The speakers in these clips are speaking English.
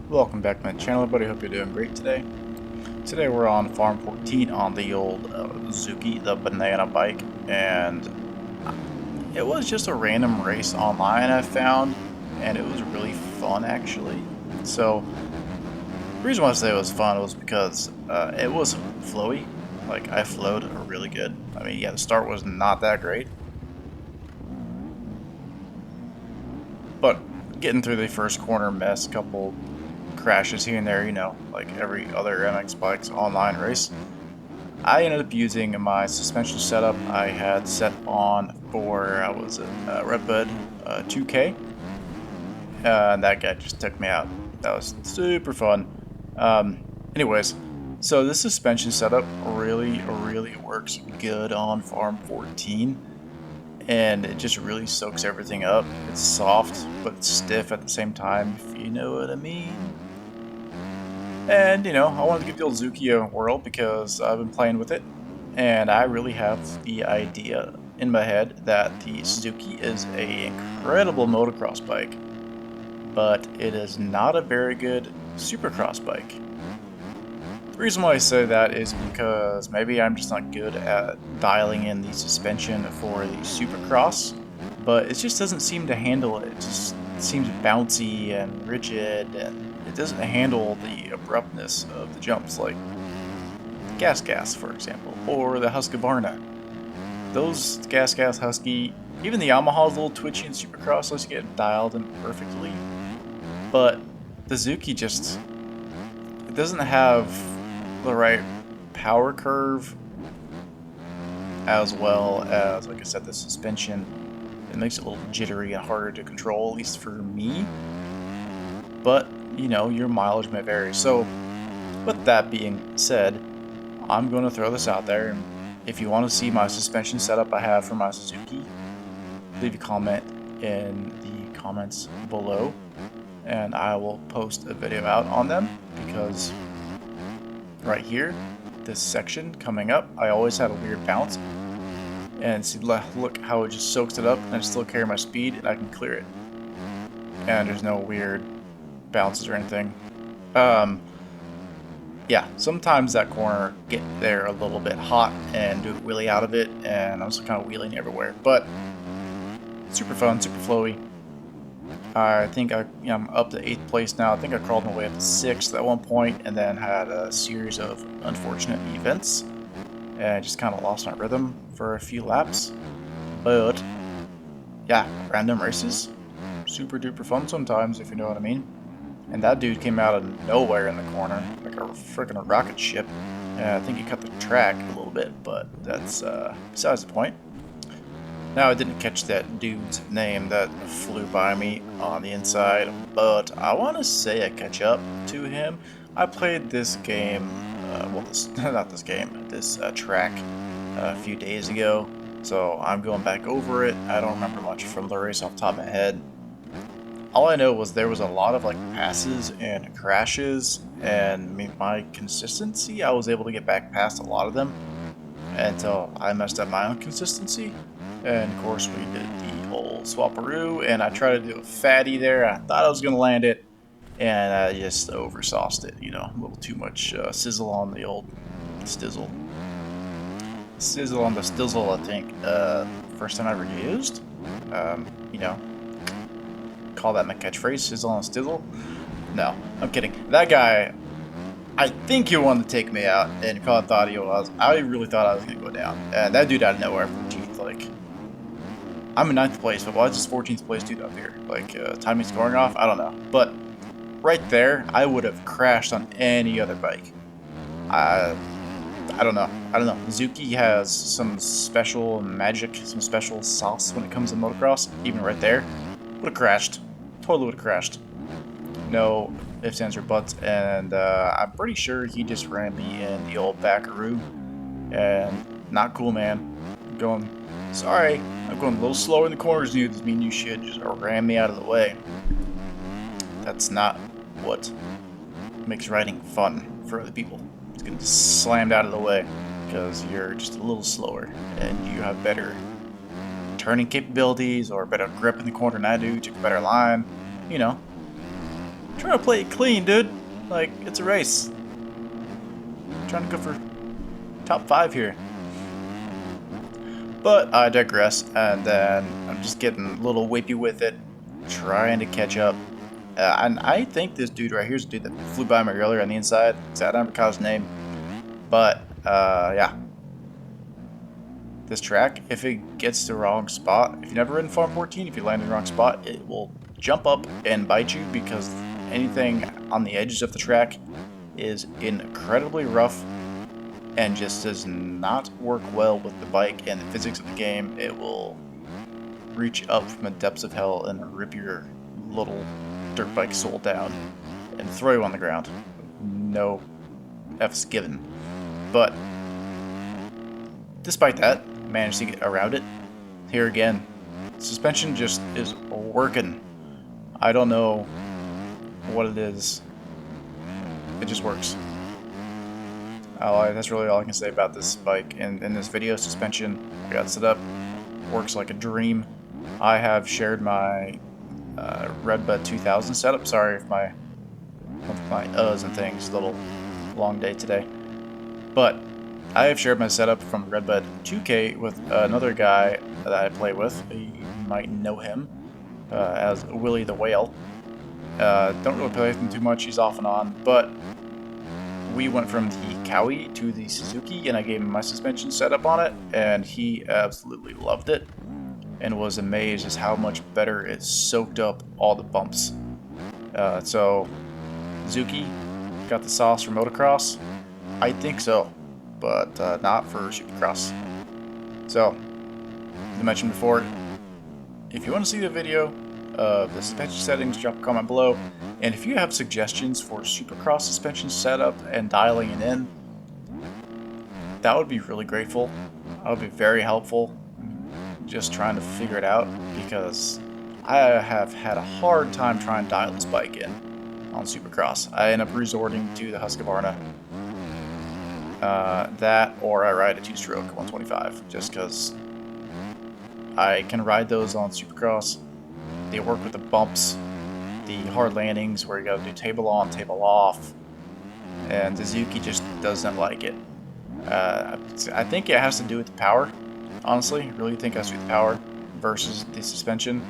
Welcome back to my channel, everybody. Hope you're doing great today. Today we're on Farm 14 on the old Suzuki, the banana bike, and it was just a random race online I found, and it was really fun actually. So the reason why I say it was fun was because it was flowy. Like I flowed really good. I mean, yeah, the start was not that great, but getting through the first corner mess, couple crashes here and there, like every other MX Bikes online race. I ended up using my suspension setup I had set on for, was it Redbud 2K, and that guy just took me out. That was super fun. Anyways, so this suspension setup really works good on Farm 14, and it just really soaks everything up. It's soft, but it's stiff at the same time, if you know what I mean. And, I wanted to give the old Suzuki a whirl because I've been playing with it, and I really have the idea in my head that the Suzuki is a incredible motocross bike, but it is not a very good supercross bike. The reason why I say that is because maybe I'm just not good at dialing in the suspension for the supercross, but it just doesn't seem to handle it. It just seems bouncy and rigid, and it doesn't handle the abruptness of the jumps like Gas, for example, or the Husqvarna. Those Gas Husky, even the Yamaha's a little twitchy in supercross, unless you get it dialed in perfectly. But the Suzuki just, it doesn't have the right power curve, as well as, like I said, the suspension. It makes it a little jittery and harder to control, at least for me. But, your mileage may vary. So, with that being said, I'm going to throw this out there. And if you want to see my suspension setup I have for my Suzuki, leave a comment in the comments below, and I will post a video out on them, because right here, this section coming up, I always had a weird bounce. And see, look how it just soaks it up, and I still carry my speed, and I can clear it. And there's no weird bounces or anything. Yeah, sometimes that corner get there a little bit hot and do a wheelie out of it, and I'm just kind of wheeling everywhere. But super fun, super flowy. I think I'm up to 8th place now. I think I crawled my way up to 6th at one point, and then had a series of unfortunate events, and just kind of lost my rhythm for a few laps. But yeah, random races, super duper fun sometimes, if you know what I mean. And that dude came out of nowhere in the corner, like a freaking rocket ship. And I think he cut the track a little bit, but that's besides the point. Now, I didn't catch that dude's name that flew by me on the inside, but I want to say I catch up to him. I played this game, not this game, this track a few days ago, so I'm going back over it. I don't remember much from the race off the top of my head. All I know was there was a lot of like passes and crashes, and my consistency, I was able to get back past a lot of them until I messed up my own consistency. And of course we did the whole swaparoo, and I tried to do a fatty there. I thought I was going to land it, and I just oversauced it, a little too much sizzle on the old stizzle. Sizzle on the stizzle, I think. First time I ever used. Call that my catchphrase, sizzle on stizzle. No, I'm kidding. That guy, I think he wanted to take me out, and I thought he was. I really thought I was going to go down. And that dude out of nowhere, 14th, like, I'm in 9th place, but why is this 14th place dude up here? Like, timing scoring off? I don't know. But right there, I would have crashed on any other bike. I don't know. Suzuki has some special magic, some special sauce when it comes to motocross. Even right there, would have crashed. Totally would have crashed. No ifs, ands, or buts. And I'm pretty sure he just ran me in the old backaroo. And not cool, man. I'm going, sorry, I'm going a little slower in the corners, dude. This means you should just ram me out of the way. That's not what makes riding fun for other people. It's getting slammed out of the way because you're just a little slower and you have better turning capabilities or better grip in the corner than I do, took a better line, trying to play it clean, dude. Like, it's a race. Trying to go for top 5 here. But I digress, and then I'm just getting a little whippy with it, trying to catch up. And I think this dude right here is the dude that flew by me earlier on the inside. I don't recall his name. But, yeah. This track, if it gets to the wrong spot, if you've never ridden Farm 14, if you land in the wrong spot, it will jump up and bite you because anything on the edges of the track is incredibly rough and just does not work well with the bike and the physics of the game. It will reach up from the depths of hell and rip your little dirt bike soul down and throw you on the ground. No F's given. But despite that, managed to get around it. Here again, suspension just is working. I don't know what it is. It just works. That's really all I can say about this bike. In this video, suspension, I got set up, works like a dream. I have shared my Redbud 2000 setup. Sorry if my uhs and things, a little long day today. But I have shared my setup from Redbud 2K with another guy that I play with. You might know him as Willie the Whale. Don't really play with him too much, he's off and on, but we went from the Cowie to the Suzuki, and I gave him my suspension setup on it, and he absolutely loved it and was amazed as how much better it soaked up all the bumps. So, Suzuki got the sauce for motocross? I think so, but not for supercross. So, as I mentioned before, if you want to see the video of the suspension settings, drop a comment below. And if you have suggestions for supercross suspension setup and dialing it in, that would be really grateful. That would be very helpful. Just trying to figure it out because I have had a hard time trying to dial this bike in on supercross. I end up resorting to the Husqvarna. That or I ride a 2-stroke 125 just because I can ride those on supercross. They work with the bumps, the hard landings where you gotta do table on, table off, and the Suzuki just doesn't like it. I think it has to do with the power, honestly. I really think it has to do with the power versus the suspension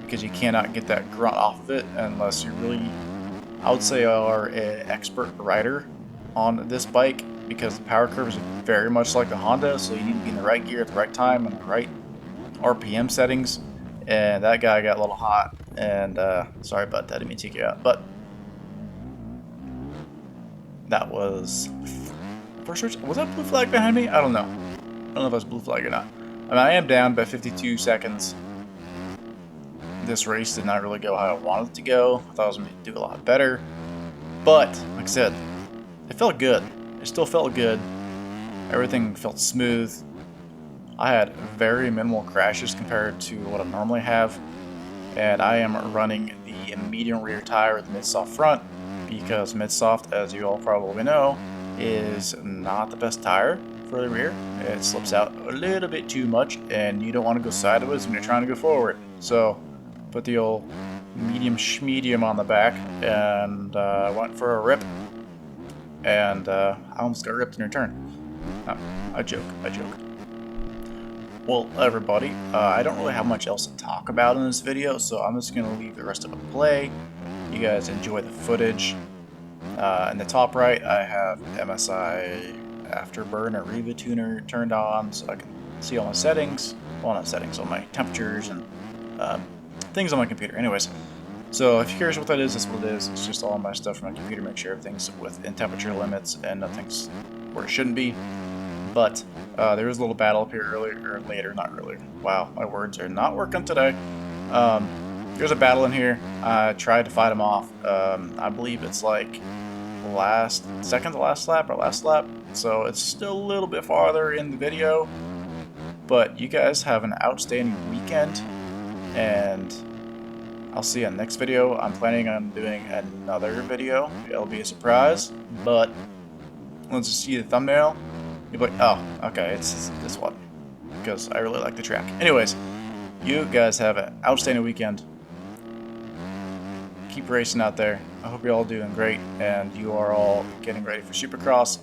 because you cannot get that grunt off of it unless you really, I would say, are an expert rider on this bike because the power curve is very much like the Honda, so you need to be in the right gear at the right time and the right RPM settings. And that guy got a little hot, and sorry about that, I didn't mean to take you out, but that was first search. Was that blue flag behind me? I don't know. I don't know if it was blue flag or not. I mean, I am down by 52 seconds. This race did not really go how I wanted it to go. I thought I was going to do a lot better, but like I said, it felt good. It still felt good. Everything felt smooth. I had very minimal crashes compared to what I normally have, and I am running the medium rear tire with mid-soft front because mid-soft, as you all probably know, is not the best tire for the rear. It slips out a little bit too much, and you don't want to go sideways when you're trying to go forward. So, put the old medium on the back, and went for a rip, and I almost got ripped in return. I joke. Well, everybody, I don't really have much else to talk about in this video, so I'm just going to leave the rest of it play. You guys enjoy the footage. In the top right, I have MSI Afterburner Reva Tuner turned on, so I can see all my settings. Well, not settings, all my temperatures and things on my computer. Anyways, so if you're curious what that is, that's what it is. It's just all my stuff from my computer, make sure everything's within temperature limits and nothing's where it shouldn't be. But there was a little battle up here not earlier. Wow, my words are not working today. There's a battle in here. I tried to fight him off. I believe it's like second to last lap or last lap. So it's still a little bit farther in the video. But you guys have an outstanding weekend. And I'll see you in the next video. I'm planning on doing another video. It'll be a surprise. But let's just see the thumbnail. You'll be like, oh, okay, it's this one. Because I really like the track. Anyways, you guys have an outstanding weekend. keep racing out there. I hope you're all doing great and you are all getting ready for Supercross.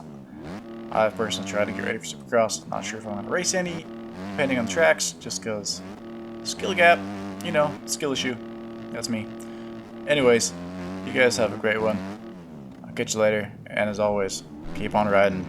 I've personally tried to get ready for Supercross. Not sure if I'm going to race any, depending on the tracks, just because skill gap, you know, skill issue. That's me. Anyways, you guys have a great one. I'll catch you later, and as always, keep on riding.